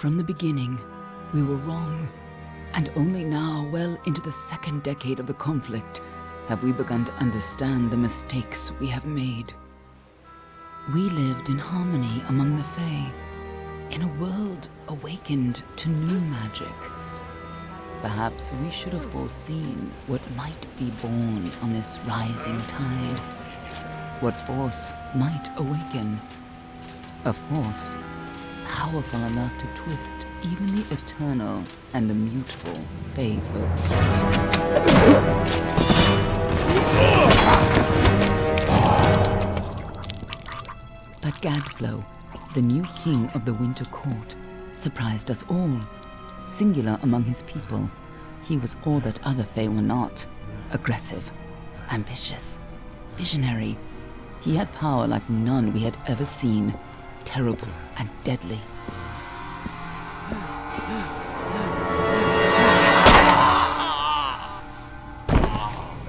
From the beginning, we were wrong. And only now, well into the second decade of the conflict, have we begun to understand the mistakes we have made. We lived in harmony among the Fae, in a world awakened to new magic. Perhaps we should have foreseen what might be born on this rising tide. What force might awaken. A force powerful enough to twist even the eternal and immutable Fae folk. But Gadflow, the new king of the Winter Court, surprised us all. Singular among his people, he was all that other Fae were not. Aggressive, ambitious, visionary. He had power like none we had ever seen, terrible and deadly.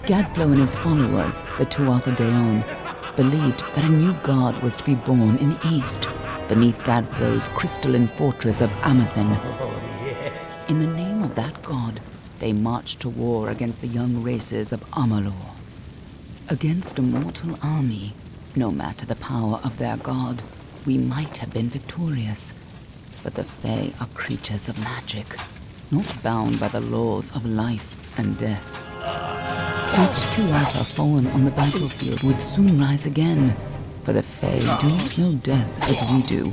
Gadflow and his followers, the Tuatha Deon, believed that a new god was to be born in the east, beneath Gadflow's crystalline fortress of Amathen. In the name of that god, they marched to war against the young races of Amalur. Against a mortal army, no matter the power of their god, we might have been victorious. But the Fae are creatures of magic, not bound by the laws of life and death. Each Tuatha fallen on the battlefield would soon rise again, for the Fae do not know death as we do.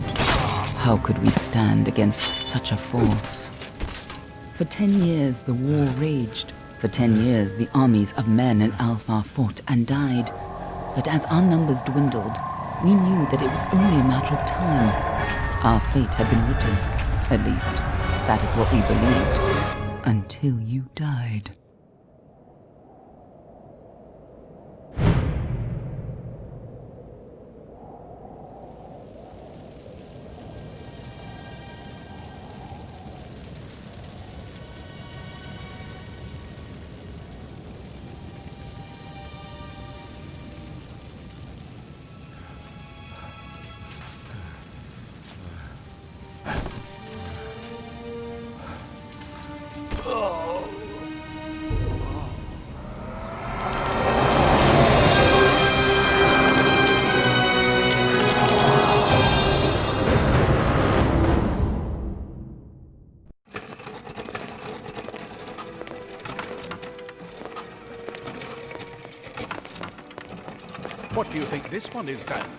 How could we stand against such a force? For 10 years the war raged. For 10 years the armies of men and Alpha fought and died. But as our numbers dwindled, we knew that it was only a matter of time. Our fate had been written. At least, that is what we believed. Until you died. What do you think this one is then?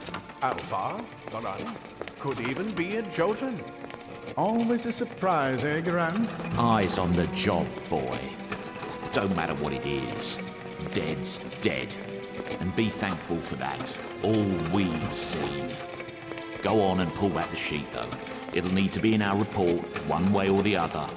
Alpha? Gorhart? Could even be a Jotun. Always a surprise, eh, Gran? Eyes on the job, boy. Don't matter what it is. Dead's dead. And be thankful for that. All we've seen. Go on and pull back the sheet, though. It'll need to be in our report, one way or the other.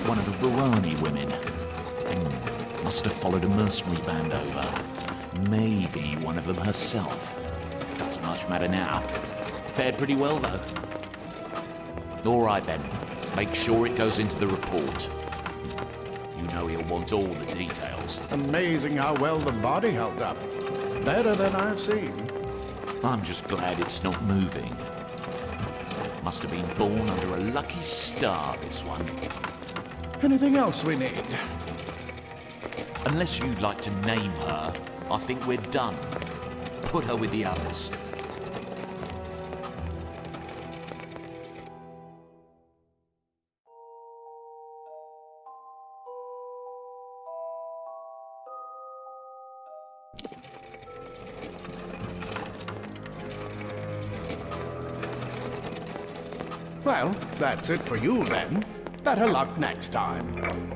one of the Verani women. Must have followed a mercenary band over. Maybe one of them herself. Doesn't much matter now. Fared pretty well, though. All right, then. Make sure it goes into the report. You know he'll want all the details. Amazing how well the body held up. Better than I've seen. I'm just glad it's not moving. Must have been born under a lucky star, this one. Anything else we need? Unless you'd like to name her, I think we're done. Put her with the others. Well, that's it for you then. Better luck next time.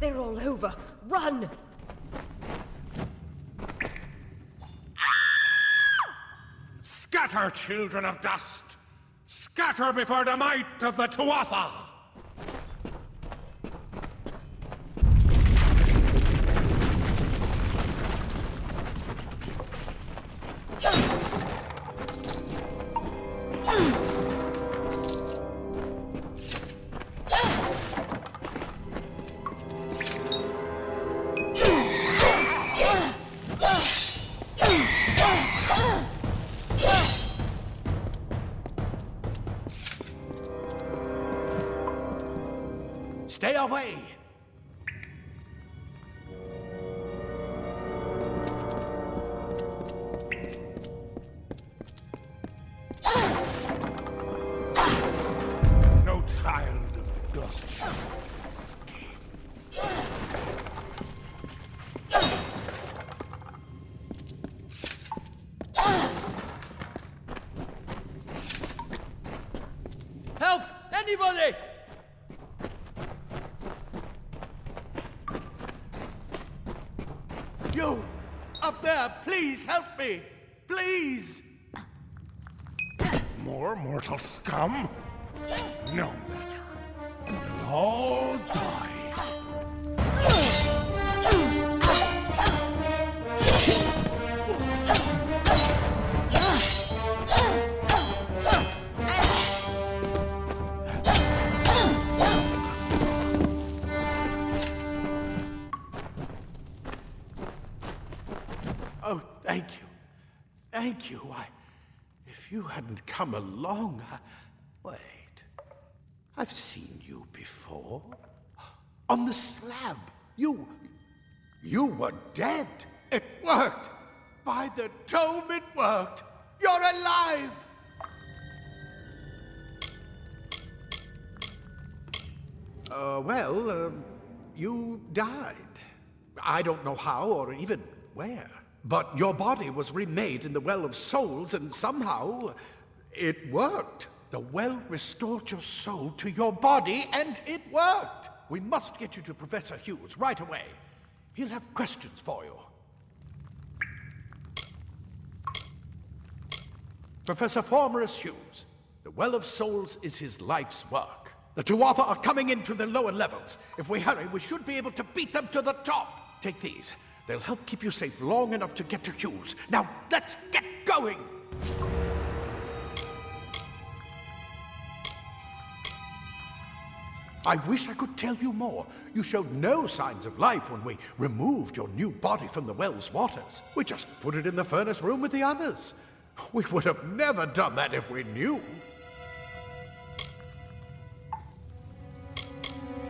They're all over. Run! Scatter, children of dust! Scatter before the might of the Tuatha! Stay away! No child of dust shall escape. Anybody! You! Up there, please help me! Please! More mortal scum? No matter. You'll all die. Oh, thank you. Thank you. If you hadn't come along, Wait. I've seen you before. On the slab. You were dead. It worked. By the dome, it worked. You're alive. You died. I don't know how or even where. But your body was remade in the Well of Souls, and somehow it worked. The well restored your soul to your body, and it worked. We must get you to Professor Hughes right away. He'll have questions for you. Professor Formorus Hughes, the Well of Souls is his life's work. The Tuatha are coming into the lower levels. If we hurry, we should be able to beat them to the top. Take these. They'll help keep you safe long enough to get to Hughes. Now, let's get going! I wish I could tell you more. You showed no signs of life when we removed your new body from the well's waters. We just put it in the furnace room with the others. We would have never done that if we knew.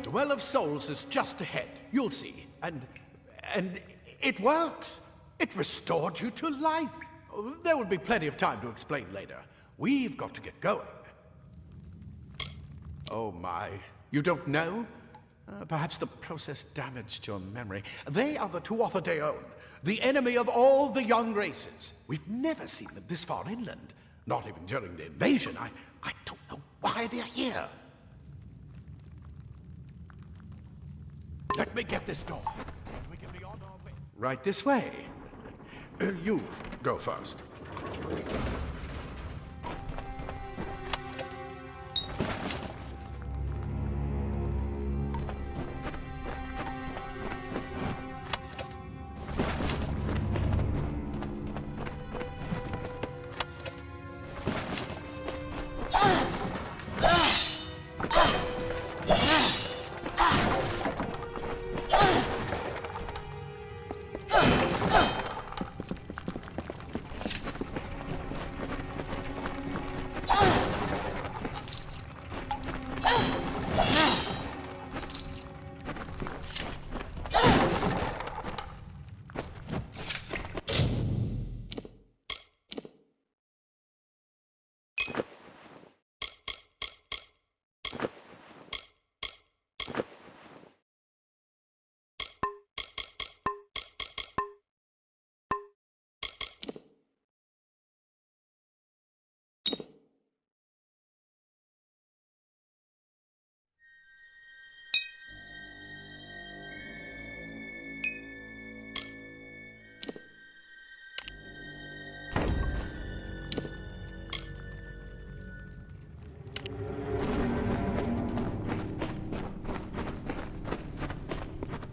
The Well of Souls is just ahead. You'll see. And it works. It restored you to life. There will be plenty of time to explain later. We've got to get going. Oh my. You don't know? Perhaps the process damaged your memory. They are the Tuatha Deon, the enemy of all the young races. We've never seen them this far inland. Not even during the invasion. I don't know why they're here. Let me get this door, and we can be on our way. Right this way. You go first.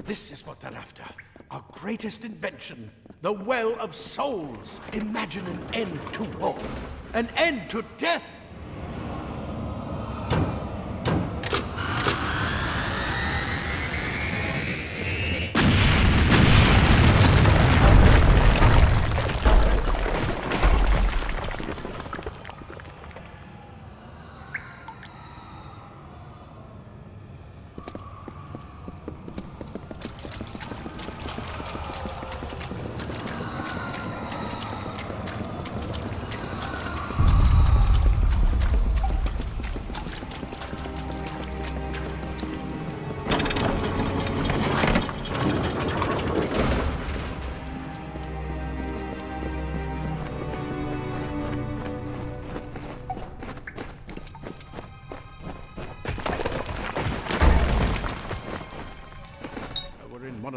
This is what they're after. Our greatest invention. The Well of Souls. Imagine an end to war. An end to death.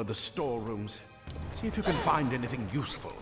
of the storerooms. See if you can find anything useful.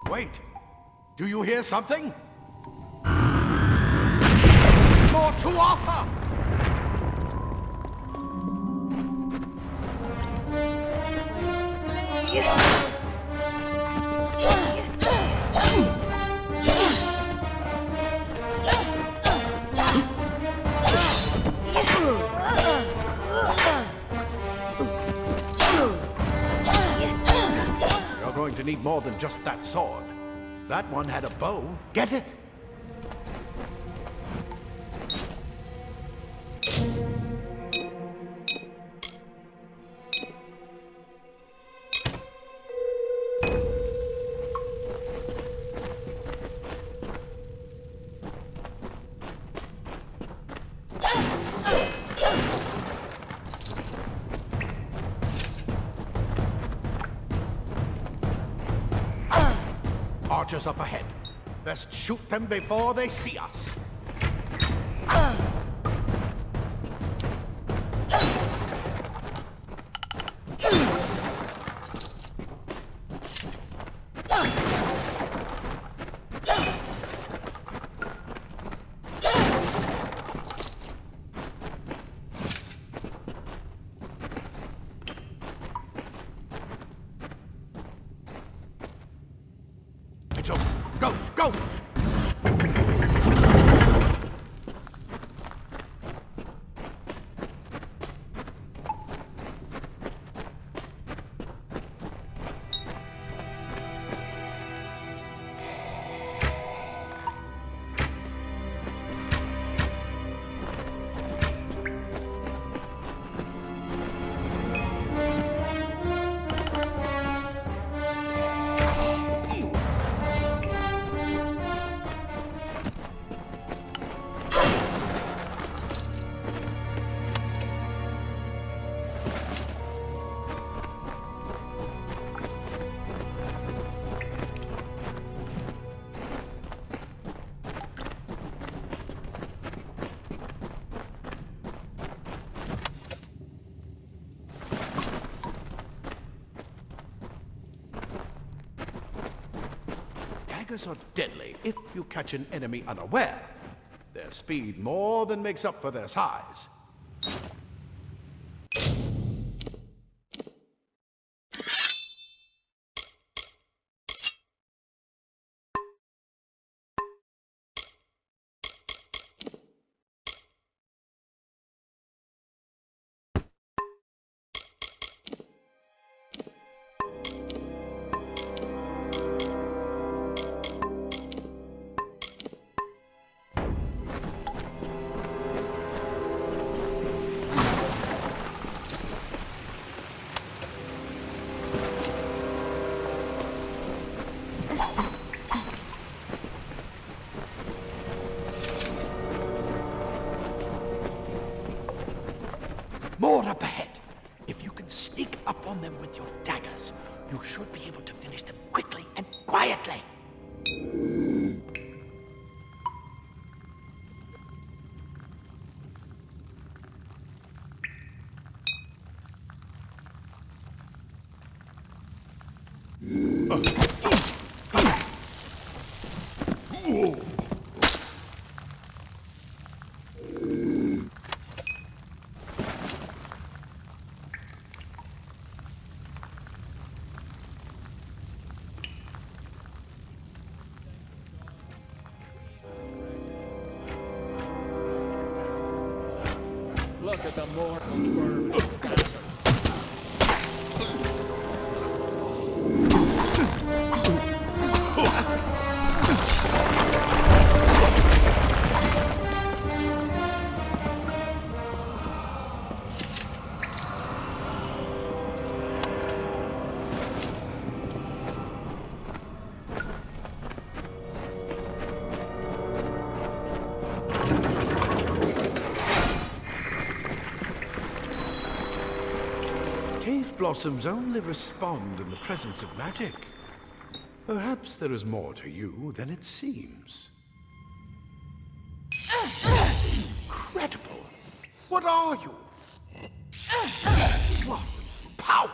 Wait! Do you hear something? More Tuatha! You're going to need more than just that sword. That one had a bow. Get it? Archers up ahead. Best shoot them before they see us. It's over. Go, go! Daggers are deadly if you catch an enemy unaware. Their speed more than makes up for their size. More up ahead. If you can sneak up on them with your daggers, you should be able to finish them quickly and quietly. thicker the mortal vermin gather. Cave blossoms only respond in the presence of magic. Perhaps there is more to you than it seems. Incredible! What are you? What? Power!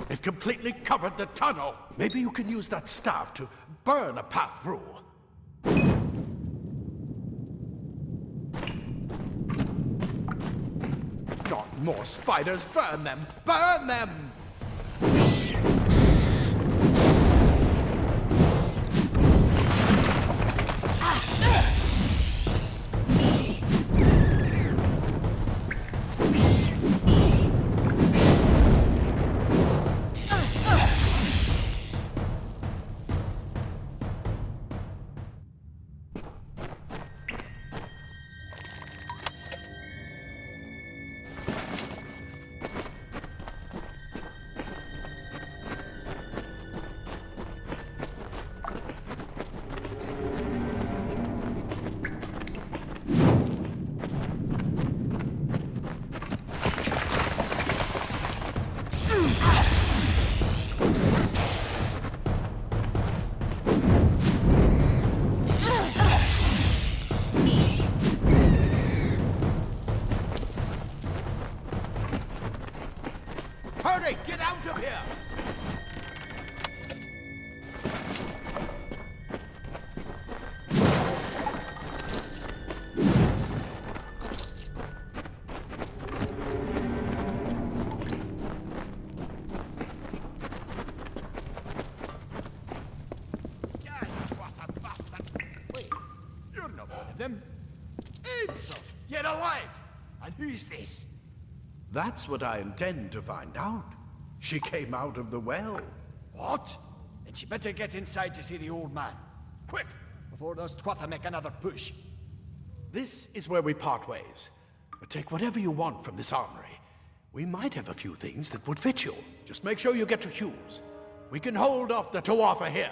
It completely covered the tunnel. Maybe you can use that staff to burn a path through. Not more spiders. Burn them! Burn them! Hurry! Get out of here! Yet alive! And who's this? That's what I intend to find out. She came out of the well. What? Then she better get inside to see the old man. Quick! Before those Tuatha make another push. This is where we part ways. But take whatever you want from this armory. We might have a few things that would fit you. Just make sure you get to Hughes. We can hold off the Tuatha here.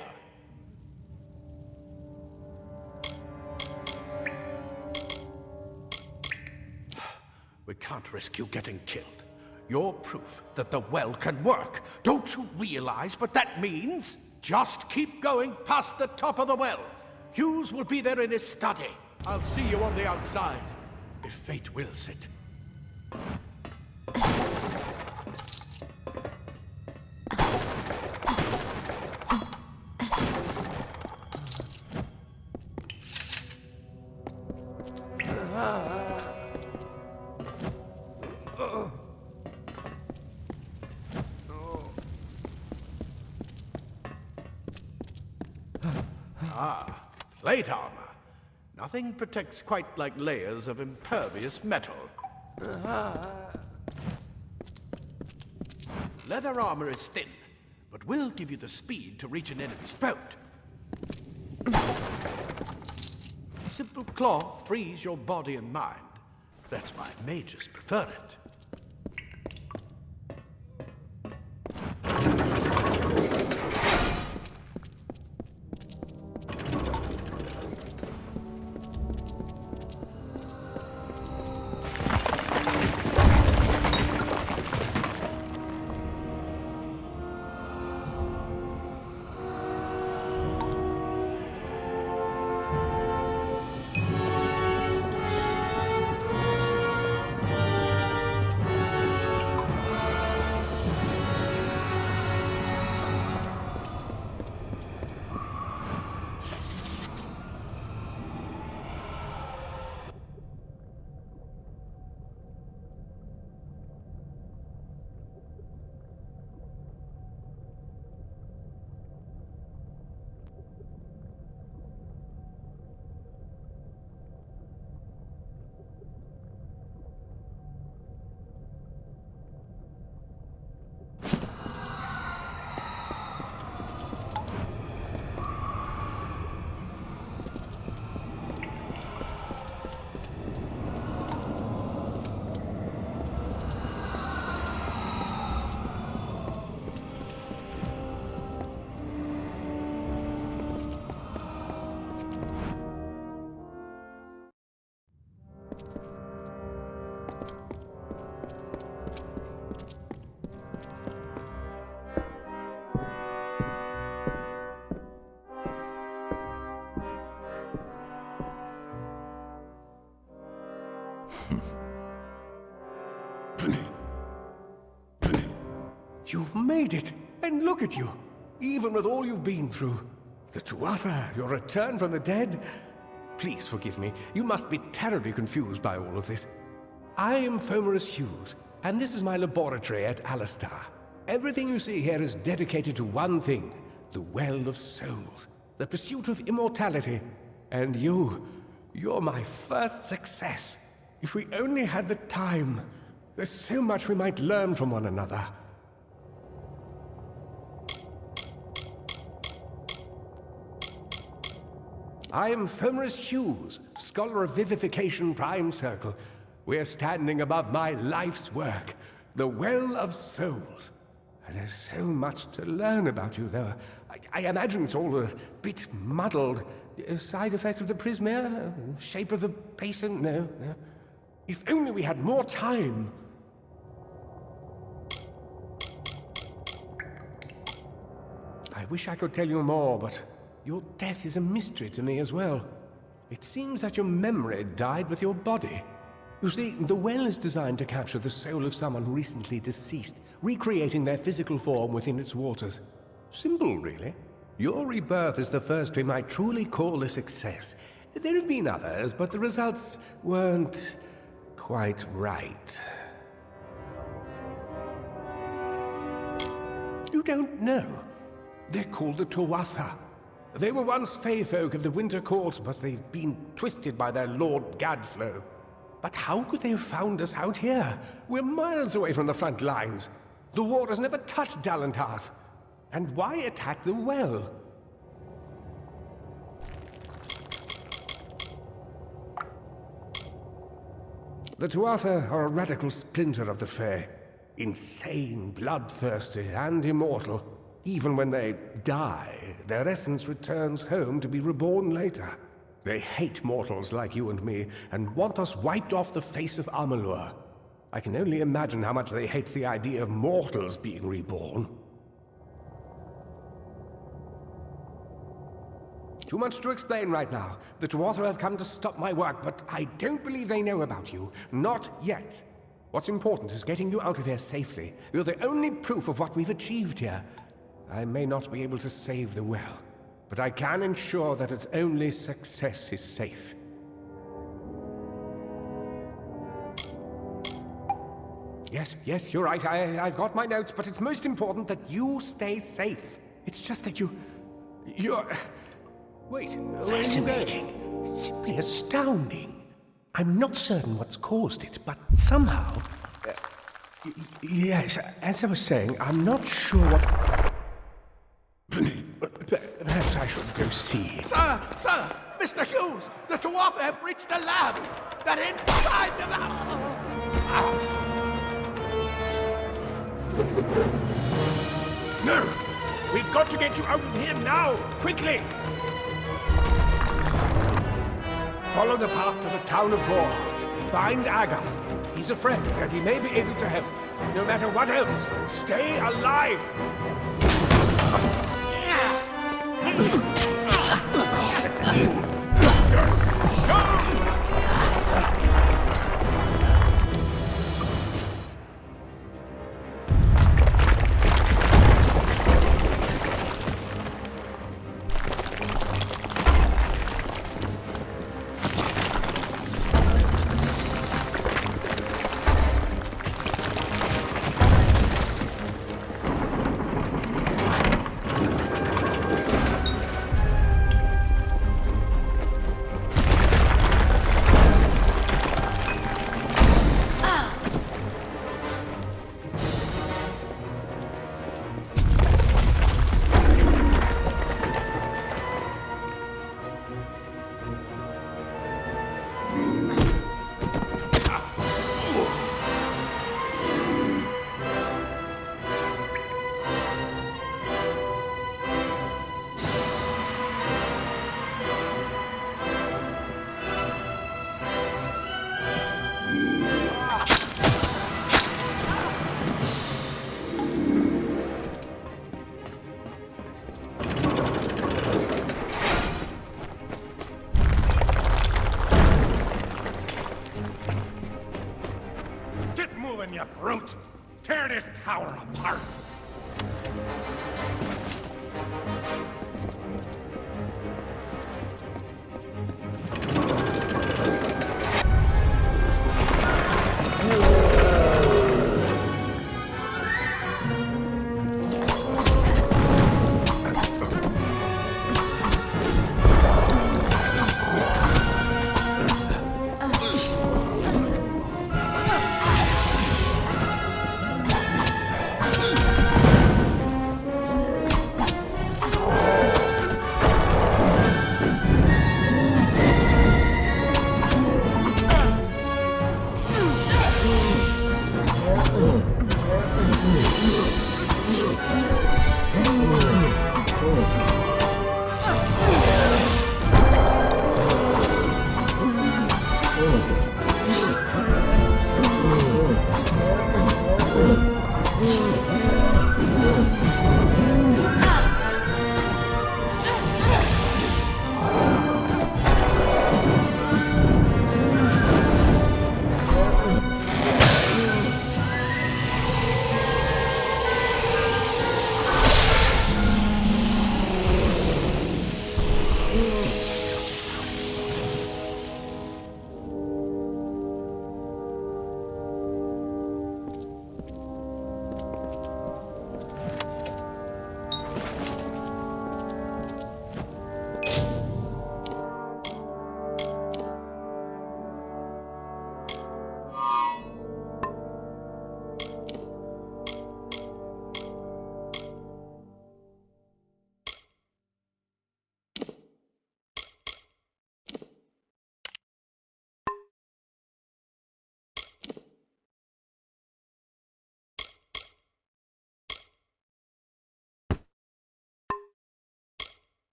We can't risk you getting killed. You're proof that the well can work. Don't you realize what that means? Just keep going past the top of the well. Hughes will be there in his study. I'll see you on the outside, if fate wills it. Plate armor. Nothing protects quite like layers of impervious metal. Leather armor is thin, but will give you the speed to reach an enemy's boat. Simple cloth frees your body and mind. That's why mages prefer it. You've made it, and look at you, even with all you've been through. The Tuatha, your return from the dead. Please forgive me, you must be terribly confused by all of this. I am Fomerus Hughes, and this is my laboratory at Alistar. Everything you see here is dedicated to one thing, the Well of Souls, the pursuit of immortality. And you're my first success. If we only had the time, there's so much we might learn from one another. I am Fomerus Hughes, Scholar of Vivification Prime Circle. We're standing above my life's work, the Well of Souls. And there's so much to learn about you, though. I imagine it's all a bit muddled. A side effect of the prismere? Shape of the basin? No. If only we had more time. I wish I could tell you more, but your death is a mystery to me as well. It seems that your memory died with your body. You see, the well is designed to capture the soul of someone recently deceased, recreating their physical form within its waters. Simple, really. Your rebirth is the first we might truly call a success. There have been others, but the results weren't quite right. You don't know. They're called the Tuatha. They were once Fey folk of the Winter Court, but they've been twisted by their Lord Gadflow. But how could they have found us out here? We're miles away from the front lines. The war has never touched Dalantarth. And why attack the well? The Tuatha are a radical splinter of the Fae. Insane, bloodthirsty, and immortal. Even when they die, their essence returns home to be reborn later. They hate mortals like you and me, and want us wiped off the face of Amalur. I can only imagine how much they hate the idea of mortals being reborn. Too much to explain right now. The Tuatha have come to stop my work, but I don't believe they know about you. Not yet. What's important is getting you out of here safely. You're the only proof of what we've achieved here. I may not be able to save the well, but I can ensure that its only success is safe. Yes, you're right. I've got my notes, but it's most important that you stay safe. It's just that you're... Wait, fascinating. Simply astounding. I'm not certain what's caused it, but somehow... yes, as I was saying, I'm not sure what... Perhaps I should go see. Sir! Mr. Hughes! The Tuatha have breached the lab! They're inside the lab! No! We've got to get you out of here now! Quickly! Follow the path to the town of Gorhart. Find Agarth. He's a friend, and he may be able to help. No matter what else, stay alive! You brute! Tear this tower apart!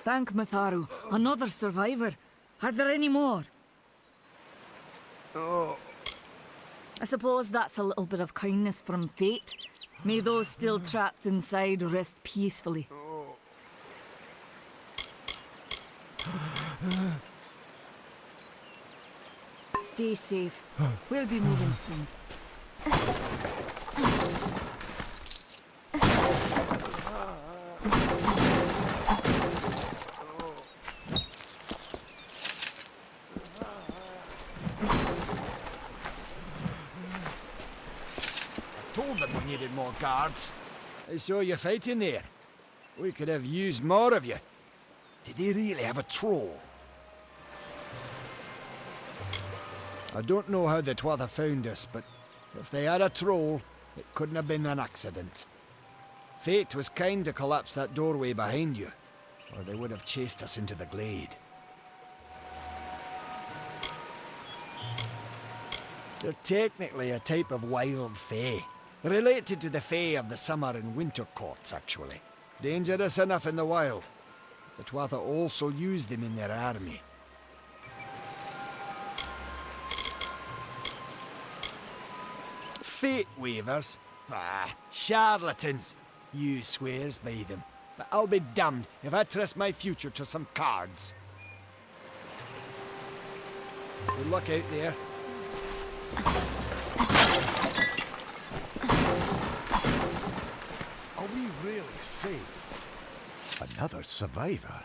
Thank Mitharu. Another survivor. Are there any more? I suppose that's a little bit of kindness from fate. May those still trapped inside rest peacefully. Stay safe. We'll be moving soon. Told them we needed more guards. I saw you fighting there. We could have used more of you. Did they really have a troll? I don't know how the Twatha found us, but if they had a troll, it couldn't have been an accident. Fate was kind to collapse that doorway behind you, or they would have chased us into the glade. They're technically a type of wild fae. Related to the fae of the summer and winter courts, actually. Dangerous enough in the wild. The Twatha also use them in their army. Fate weavers? Ah, charlatans. Hughes swears by them. But I'll be damned if I trust my future to some cards. Good luck out there. Are we really safe? Another survivor?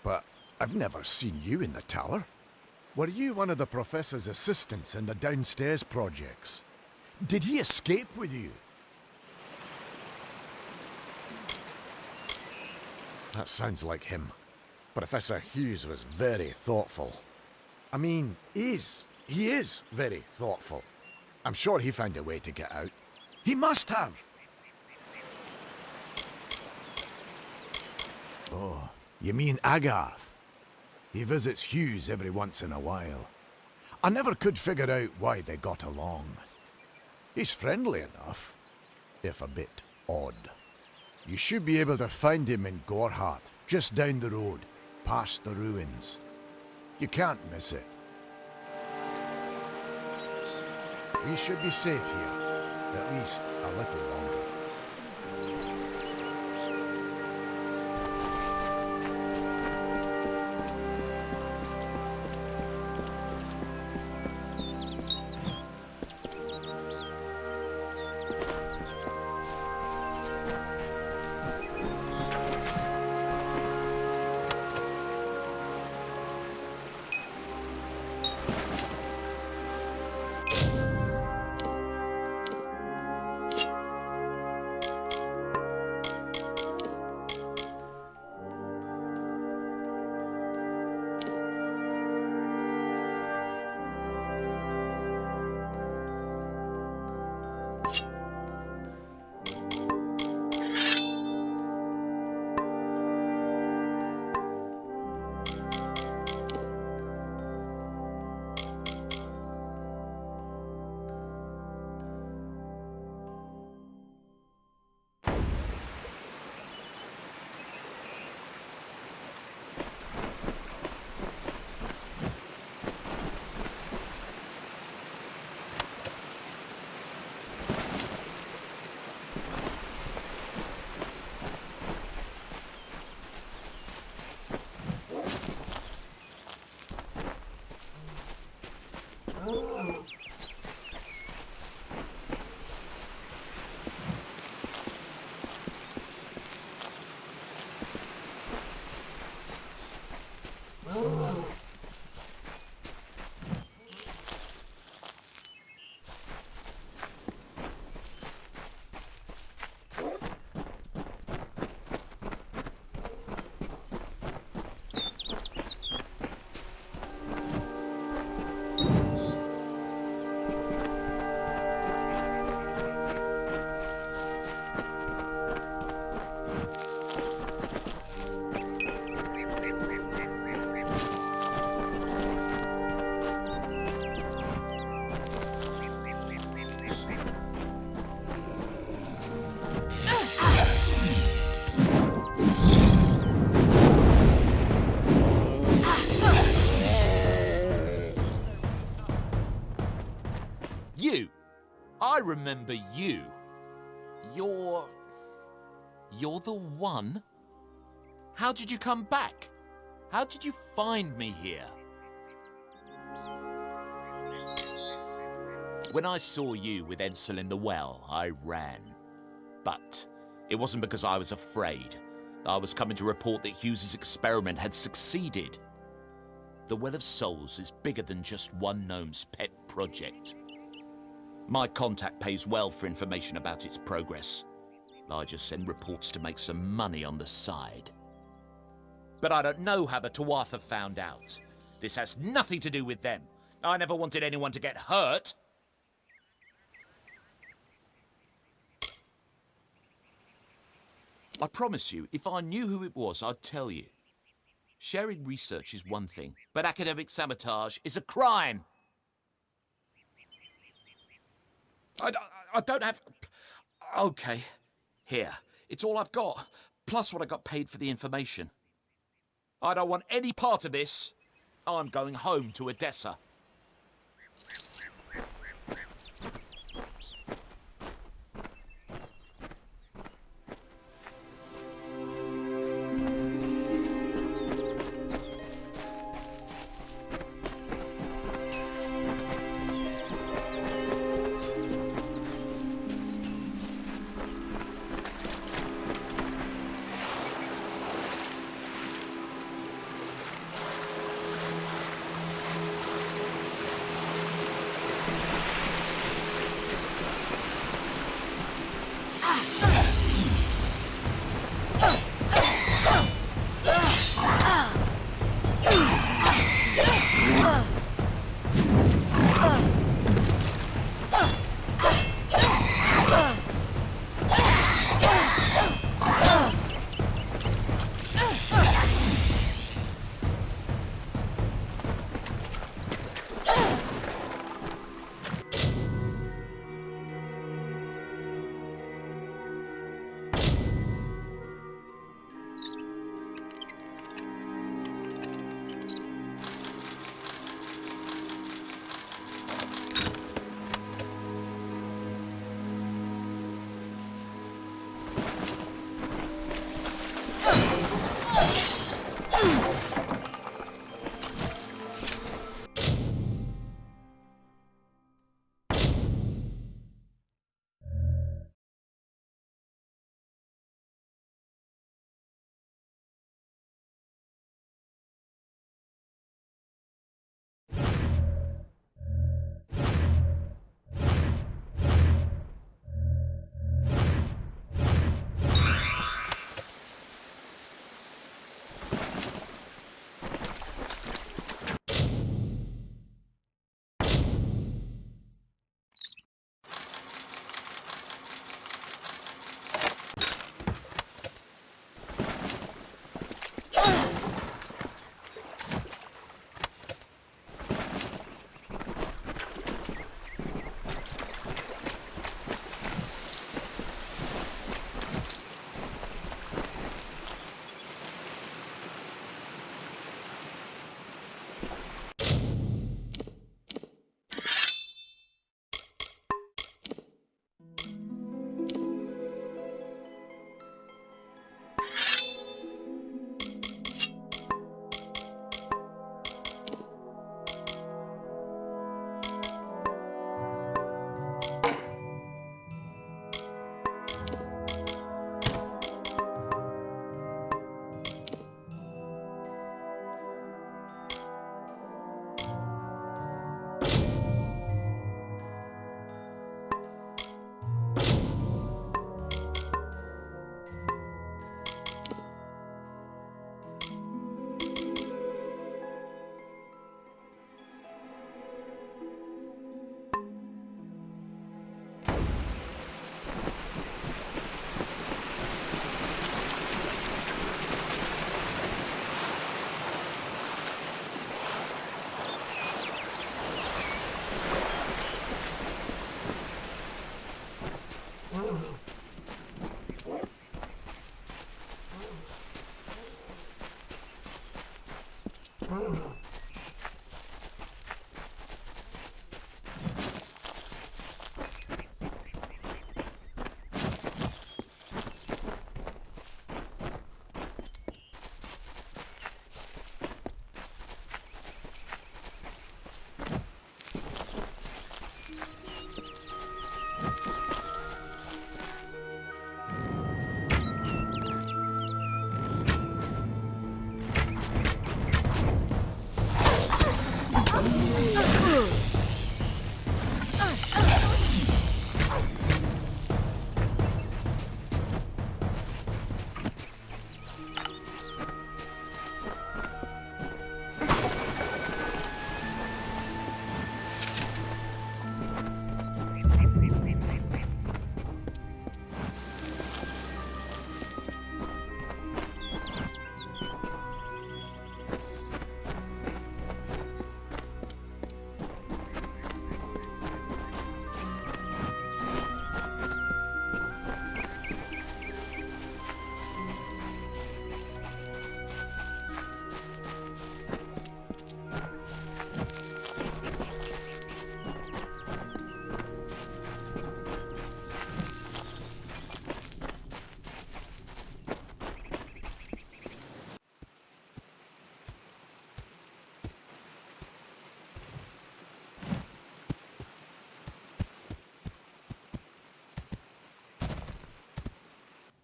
But I've never seen you in the tower. Were you one of the Professor's assistants in the downstairs projects? Did he escape with you? That sounds like him. Professor Hughes was very thoughtful. I mean, he is very thoughtful. I'm sure he found a way to get out. He must have! Oh, you mean Agarth? He visits Hughes every once in a while. I never could figure out why they got along. He's friendly enough, if a bit odd. You should be able to find him in Gorhart, just down the road, past the ruins. You can't miss it. We should be safe here, at least a little longer. You! I remember you. You're the one? How did you come back? How did you find me here? When I saw you with Edsel in the well, I ran. But it wasn't because I was afraid. I was coming to report that Hughes' experiment had succeeded. The Well of Souls is bigger than just one gnome's pet project. My contact pays well for information about its progress. I just send reports to make some money on the side. But I don't know how the Tuatha found out. This has nothing to do with them. I never wanted anyone to get hurt. I promise you, if I knew who it was, I'd tell you. Sharing research is one thing, but academic sabotage is a crime. I don't have... Okay, here. It's all I've got, plus what I got paid for the information. I don't want any part of this. I'm going home to Odessa.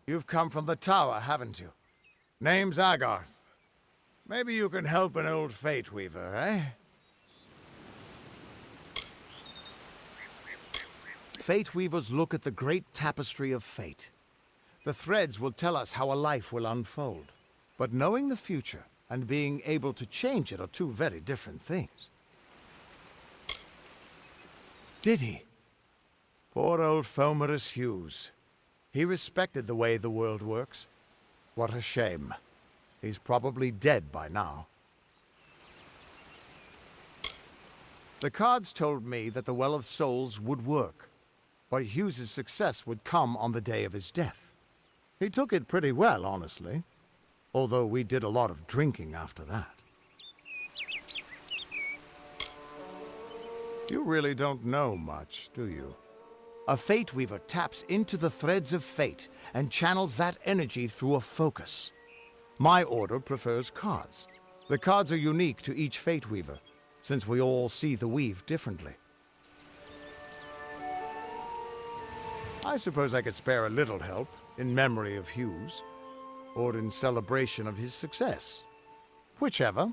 You've come from the tower, haven't you? Name's Agarth. Maybe you can help an old Fate Weaver, eh? Fate Weavers look at the great tapestry of fate. The threads will tell us how a life will unfold. But knowing the future and being able to change it are two very different things. Did he? Poor old Fomerus Hughes. He respected the way the world works. What a shame. He's probably dead by now. The cards told me that the Well of Souls would work, but Hughes's success would come on the day of his death. He took it pretty well, honestly, although we did a lot of drinking after that. You really don't know much, do you? A Fate Weaver taps into the threads of fate and channels that energy through a focus. My order prefers cards. The cards are unique to each Fate Weaver, since we all see the weave differently. I suppose I could spare a little help in memory of Hughes, or in celebration of his success. Whichever.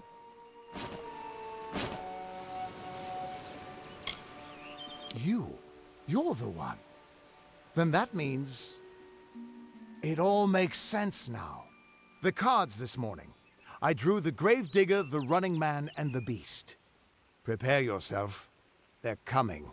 You're the one. Then that means it all makes sense now. The cards this morning. I drew the Gravedigger, the Running Man, and the Beast. Prepare yourself. They're coming.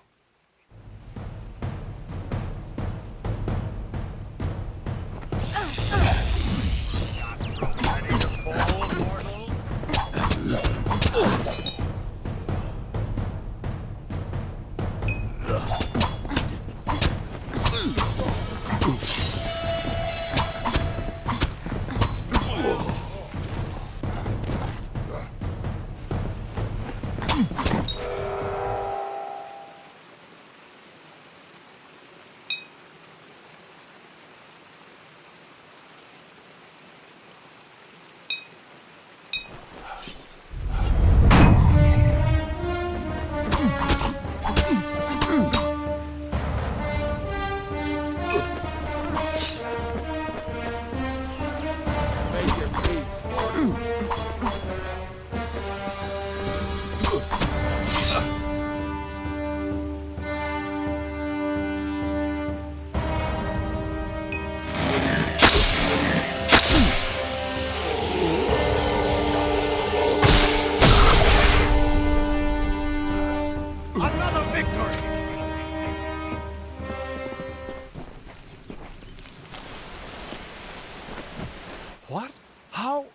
What? How?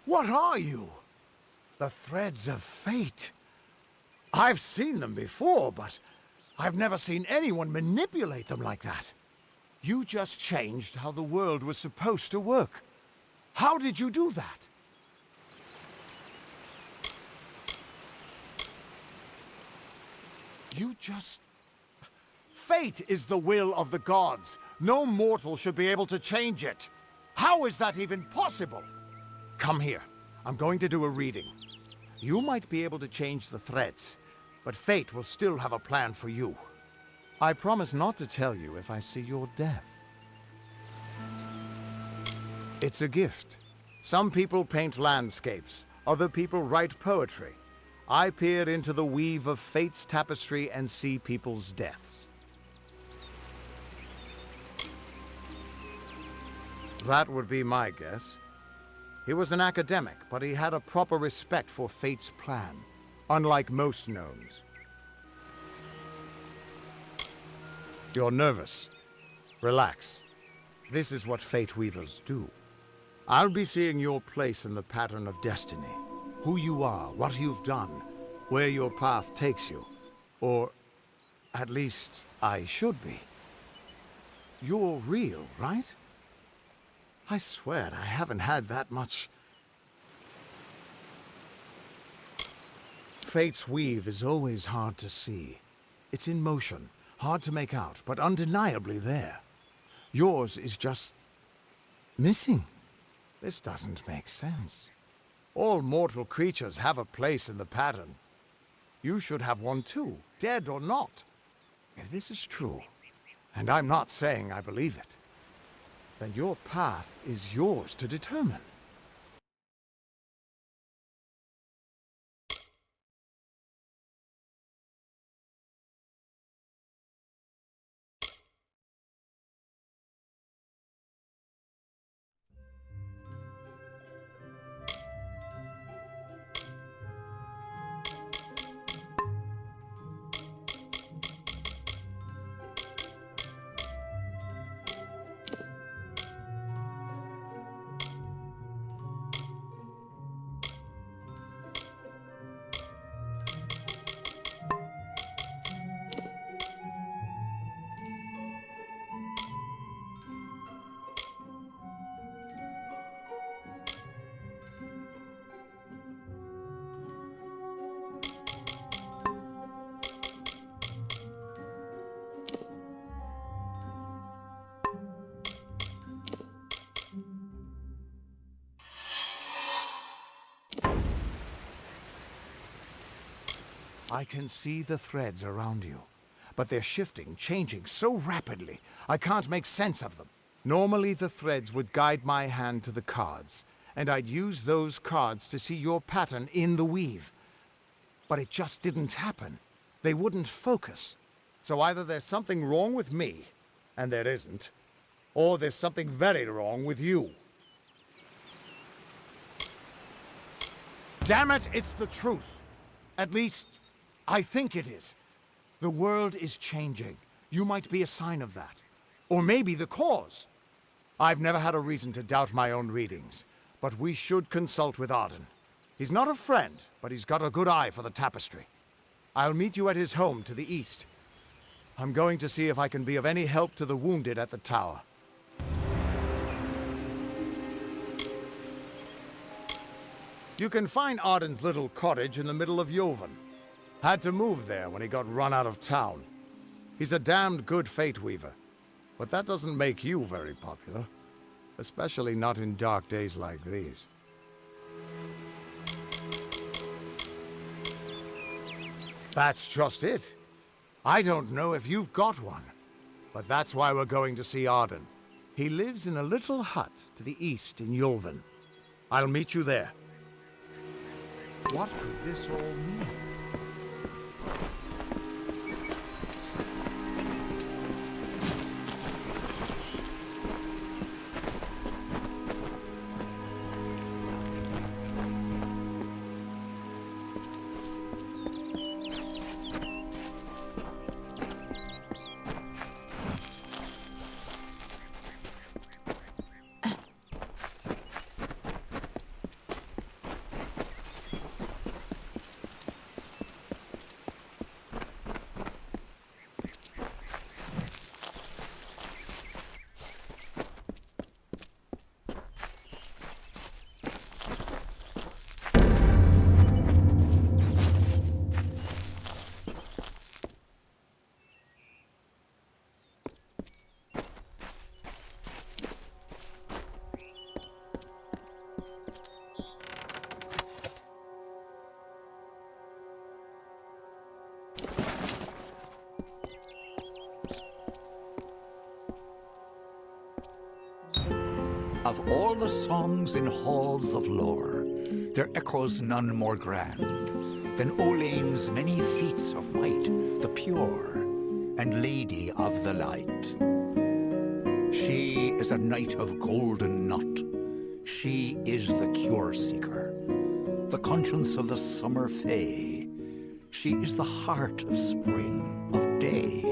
What are you? The threads of fate. I've seen them before, but I've never seen anyone manipulate them like that. You just changed how the world was supposed to work. How did you do that? You just... Fate is the will of the gods. No mortal should be able to change it. How is that even possible? Come here. I'm going to do a reading. You might be able to change the threads, but fate will still have a plan for you. I promise not to tell you if I see your death. It's a gift. Some people paint landscapes, other people write poetry. I peer into the weave of fate's tapestry and see people's deaths. That would be my guess. He was an academic, but he had a proper respect for fate's plan, unlike most gnomes. You're nervous. Relax. This is what Fate Weavers do. I'll be seeing your place in the pattern of destiny. Who you are, what you've done, where your path takes you. Or, at least, I should be. You're real, right? I swear I haven't had that much. Fate's weave is always hard to see. It's in motion, hard to make out, but undeniably there. Yours is just... missing. This doesn't make sense. All mortal creatures have a place in the pattern. You should have one too, dead or not. If this is true, and I'm not saying I believe it, then your path is yours to determine. I can see the threads around you, but they're shifting, changing so rapidly, I can't make sense of them. Normally the threads would guide my hand to the cards, and I'd use those cards to see your pattern in the weave. But it just didn't happen. They wouldn't focus. So either there's something wrong with me, and there isn't, or there's something very wrong with you. Damn it, it's the truth. At least, I think it is. The world is changing. You might be a sign of that. Or maybe the cause. I've never had a reason to doubt my own readings, but we should consult with Arden. He's not a friend, but he's got a good eye for the tapestry. I'll meet you at his home to the east. I'm going to see if I can be of any help to the wounded at the tower. You can find Arden's little cottage in the middle of Joven. Had to move there when he got run out of town. He's a damned good fate weaver, but that doesn't make you very popular. Especially not in dark days like these. That's just it. I don't know if you've got one, but that's why we're going to see Arden. He lives in a little hut to the east in Joven. I'll meet you there. What could this all mean? Of all the songs in halls of lore, there echoes none more grand than Olane's many feats of might, the pure and lady of the light. She is a knight of golden knot. She is the cure seeker, the conscience of the summer fae. She is the heart of spring, of day.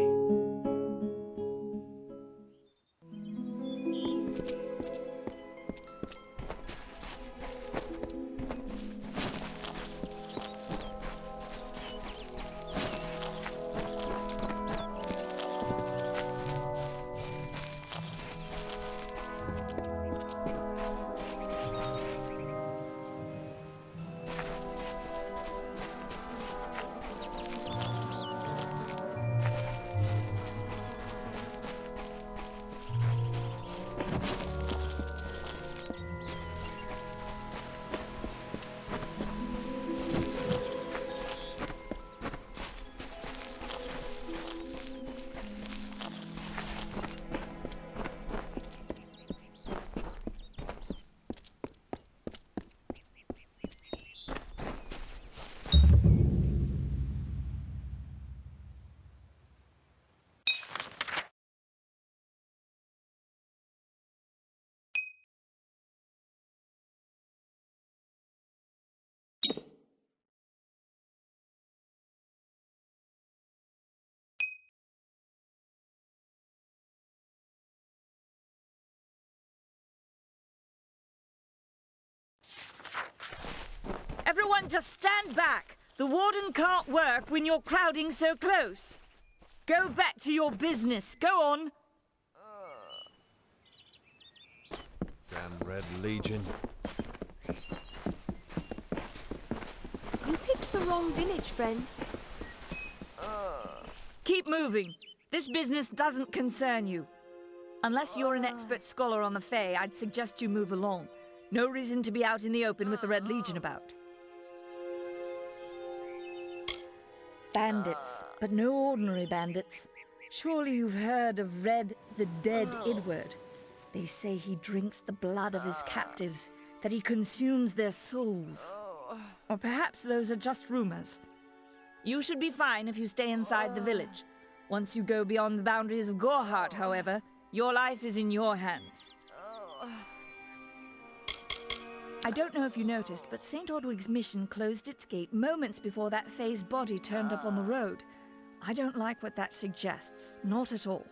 Everyone just stand back. The warden can't work when you're crowding so close. Go back to your business. Go on. Damn Red Legion. You picked the wrong village, friend. Keep moving. This business doesn't concern you. Unless you're an expert scholar on the Fae, I'd suggest you move along. No reason to be out in the open with the Red Legion about. Bandits, but no ordinary bandits. Surely you've heard of Red the Dead Edward. They say he drinks the blood of his captives, that he consumes their souls. Or perhaps those are just rumors. You should be fine if you stay inside the village. Once you go beyond the boundaries of Gorhart, however, your life is in your hands. I don't know if you noticed, but St. Ordwig's mission closed its gate moments before that Fae's body turned up on the road. I don't like what that suggests, not at all.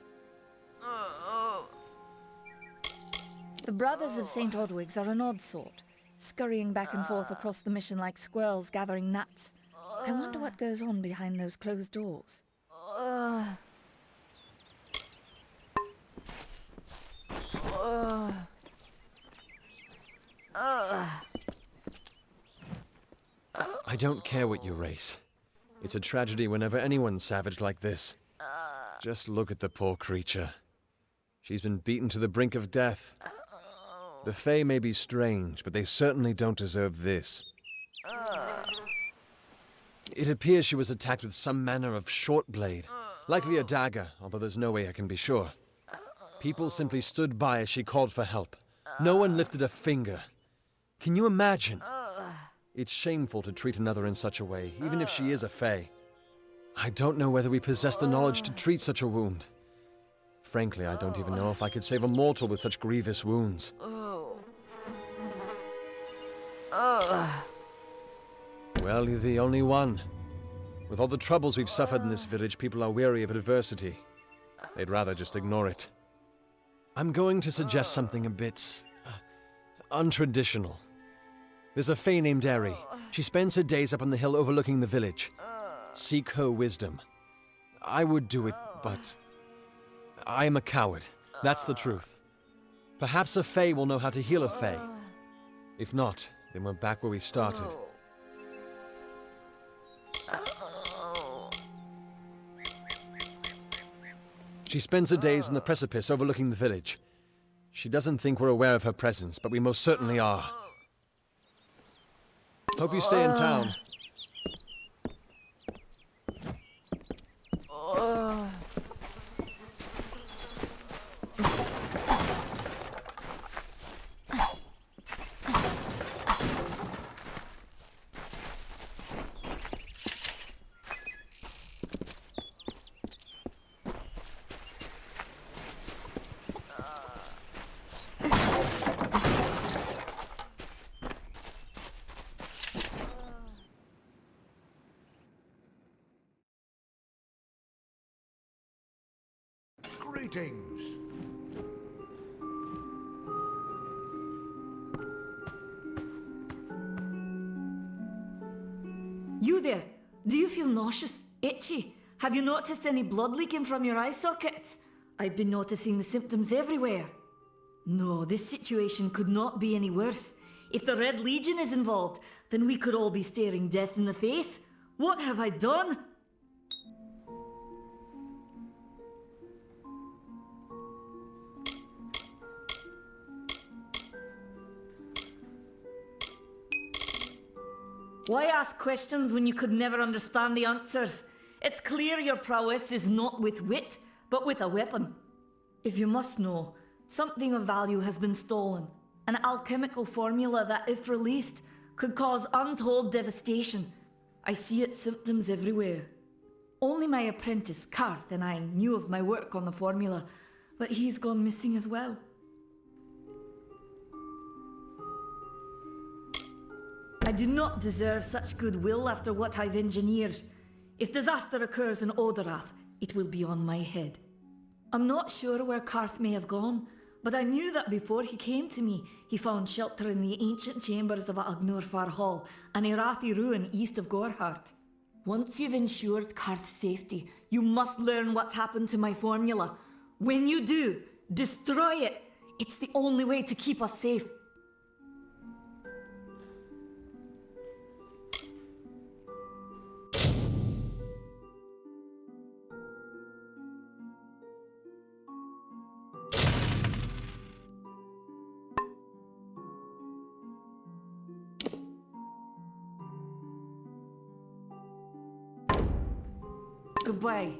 The Brothers of St. Ordwig's are an odd sort, scurrying back and forth across the mission like squirrels gathering nuts. I wonder what goes on behind those closed doors. I don't care what you race. It's a tragedy whenever anyone's savage like this. Just look at the poor creature. She's been beaten to the brink of death. The Fae may be strange, but they certainly don't deserve this. It appears she was attacked with some manner of short blade, likely a dagger, although there's no way I can be sure. People simply stood by as she called for help. No one lifted a finger. Can you imagine? It's shameful to treat another in such a way, even if she is a Fae. I don't know whether we possess the knowledge to treat such a wound. Frankly, I don't even know if I could save a mortal with such grievous wounds. Well, you're the only one. With all the troubles we've suffered in this village, people are weary of adversity. They'd rather just ignore it. I'm going to suggest something a bit untraditional. There's a Fae named Eri. She spends her days up on the hill overlooking the village. Seek her wisdom. I would do it, but I am a coward. That's the truth. Perhaps a Fae will know how to heal a Fae. If not, then we're back where we started. She spends her days in the precipice overlooking the village. She doesn't think we're aware of her presence, but we most certainly are. Hope you stay in town. Greetings. You there? Do you feel nauseous? Itchy? Have you noticed any blood leaking from your eye sockets? I've been noticing the symptoms everywhere. No, this situation could not be any worse. If the Red Legion is involved, then we could all be staring death in the face. What have I done? Why ask questions when you could never understand the answers? It's clear your prowess is not with wit, but with a weapon. If you must know, something of value has been stolen. An alchemical formula that, if released, could cause untold devastation. I see its symptoms everywhere. Only my apprentice, Karth, and I knew of my work on the formula, but he's gone missing as well. I do not deserve such goodwill after what I've engineered. If disaster occurs in Odorath, it will be on my head. I'm not sure where Karth may have gone. But I knew that before he came to me, he found shelter in the ancient chambers of Agnurfar Hall, an Irathi ruin east of Gorhart. Once you've ensured Karth's safety, you must learn what's happened to my formula. When you do, destroy it. It's the only way to keep us safe. Goodbye.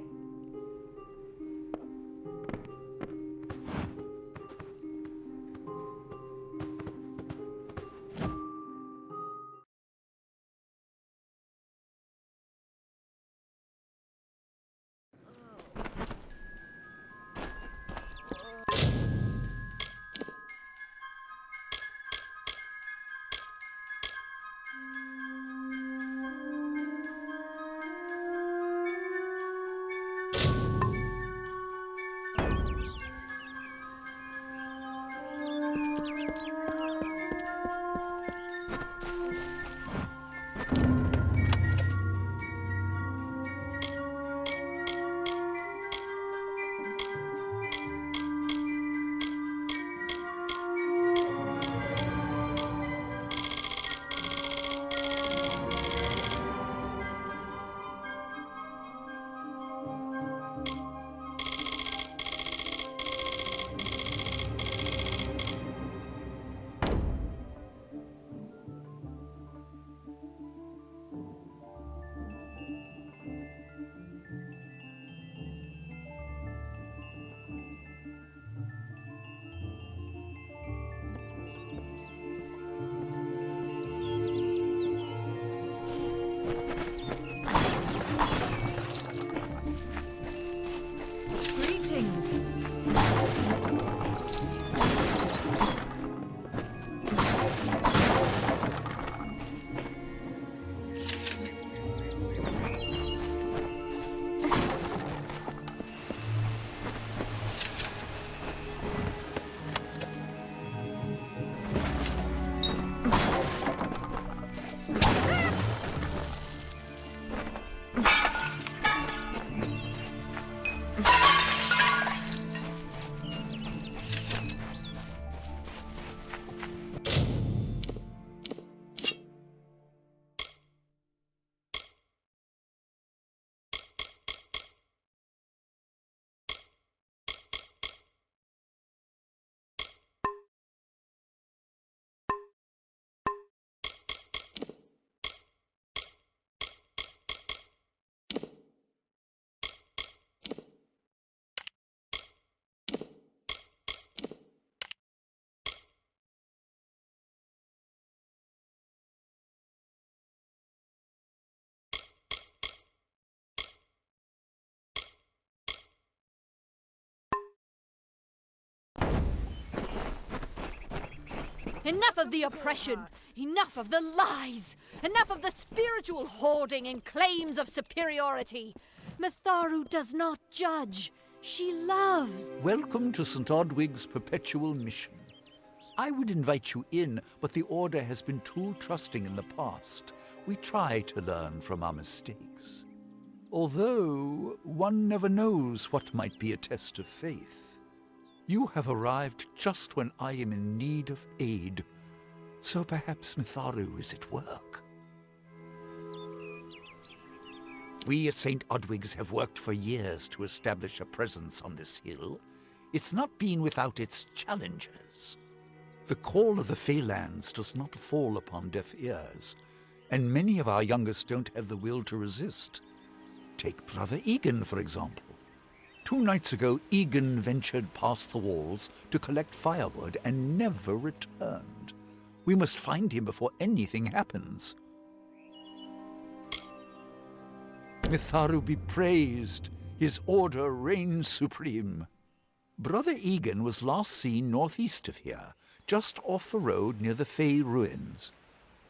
Enough of the oppression! Enough of the lies! Enough of the spiritual hoarding and claims of superiority! Mitharu does not judge. She loves. Welcome to St. Odwig's perpetual mission. I would invite you in, but the Order has been too trusting in the past. We try to learn from our mistakes. Although, one never knows what might be a test of faith. You have arrived just when I am in need of aid, so perhaps Mitharu is at work. We at St. Odwig's have worked for years to establish a presence on this hill. It's not been without its challenges. The call of the Feylands does not fall upon deaf ears, and many of our youngest don't have the will to resist. Take Brother Egan, for example. 2 nights ago, Egan ventured past the walls to collect firewood and never returned. We must find him before anything happens. Mitharu be praised, his order reigns supreme. Brother Egan was last seen northeast of here, just off the road near the Fey ruins.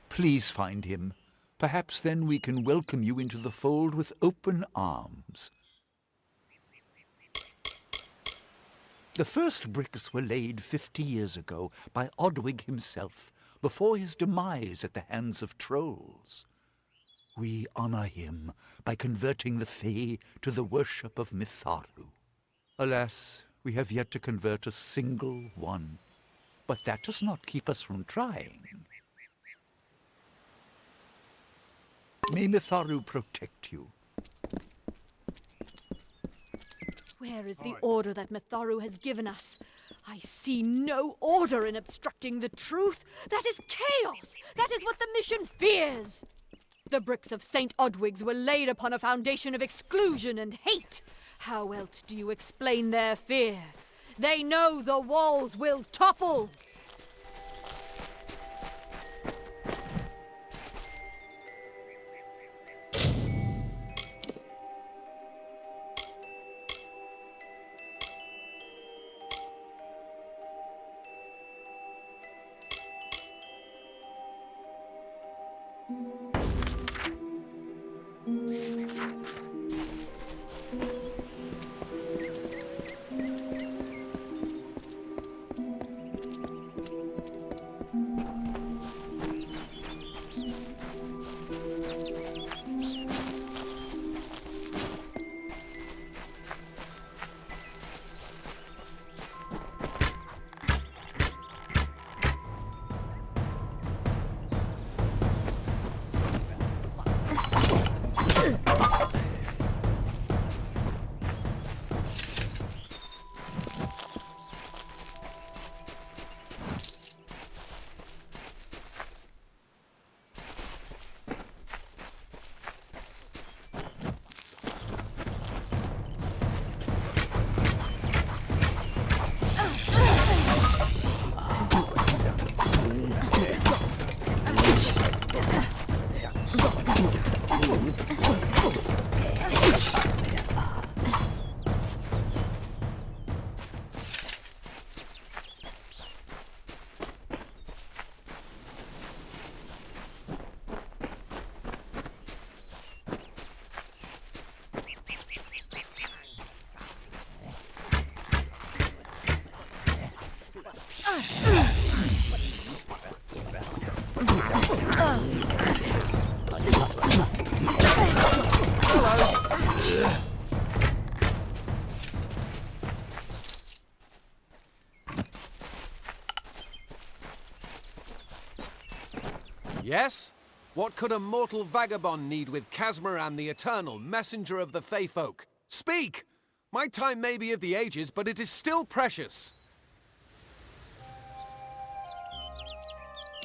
Please find him. Perhaps then we can welcome you into the fold with open arms. The first bricks were laid 50 years ago by Odwig himself, before his demise at the hands of trolls. We honor him by converting the Fae to the worship of Mitharu. Alas, we have yet to convert a single one. But that does not keep us from trying. May Mitharu protect you. Where is the order that Mitharu has given us? I see no order in obstructing the truth. That is chaos! That is what the mission fears! The bricks of St. Odwig's were laid upon a foundation of exclusion and hate. How else do you explain their fear? They know the walls will topple! Yes? What could a mortal vagabond need with Casmaran the Eternal, messenger of the Fae folk? Speak! My time may be of the ages, but it is still precious.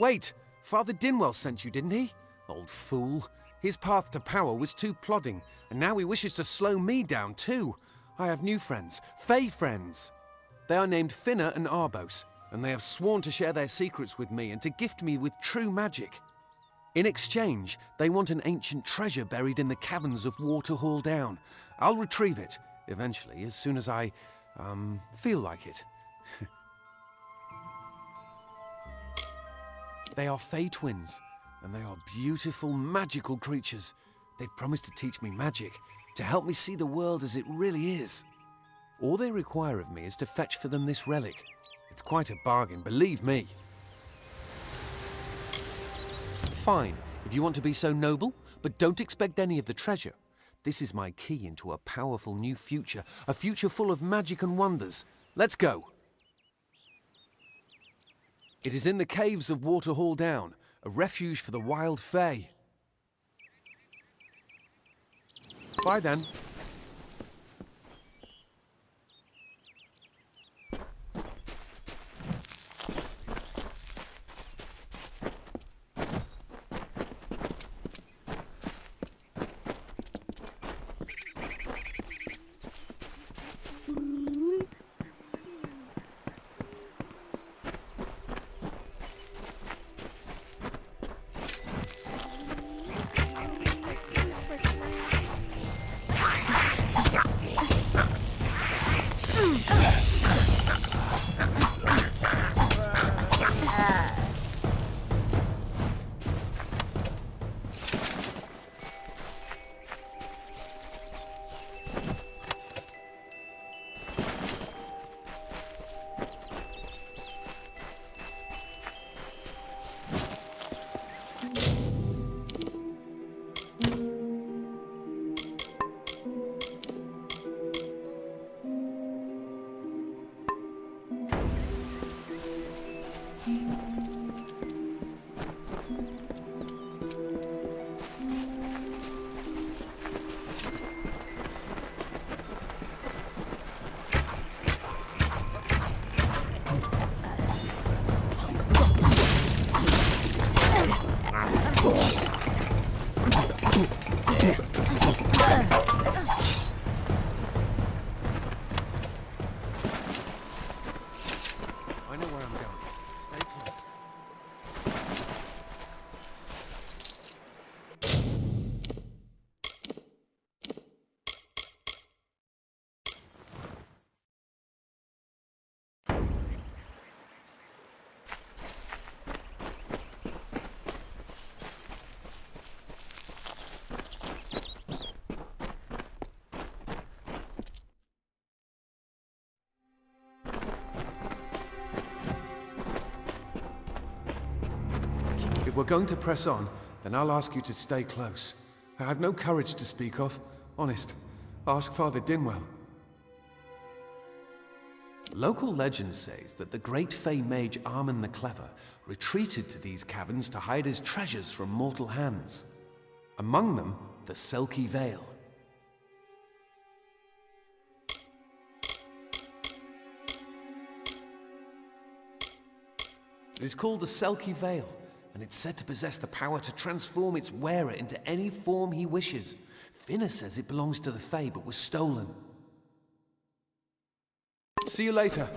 Wait, Father Dinwell sent you, didn't he? Old fool. His path to power was too plodding, and now he wishes to slow me down too. I have new friends, Fae friends. They are named Finna and Arbos, and they have sworn to share their secrets with me and to gift me with true magic. In exchange, they want an ancient treasure buried in the caverns of Waterhall Down. I'll retrieve it, eventually, as soon as I, feel like it. They are Fae twins, and they are beautiful, magical creatures. They've promised to teach me magic, to help me see the world as it really is. All they require of me is to fetch for them this relic. It's quite a bargain, believe me. Fine, if you want to be so noble, but don't expect any of the treasure. This is my key into a powerful new future, a future full of magic and wonders. Let's go. It is in the caves of Waterhall Down, a refuge for the wild Fae. Bye then. If we're going to press on, then I'll ask you to stay close. I have no courage to speak of. Honest. Ask Father Dinwell. Local legend says that the great Fey mage Armin the Clever retreated to these caverns to hide his treasures from mortal hands. Among them, the Selkie Vale. It is called the Selkie Vale, and it's said to possess the power to transform its wearer into any form he wishes. Finna says it belongs to the Fae, but was stolen. See you later.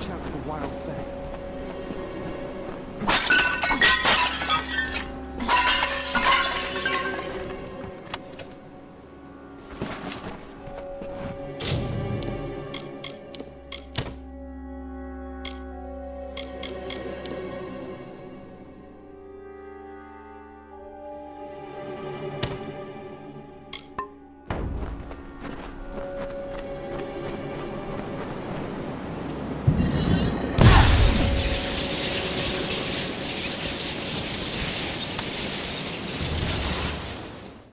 Watch out for wild Fae.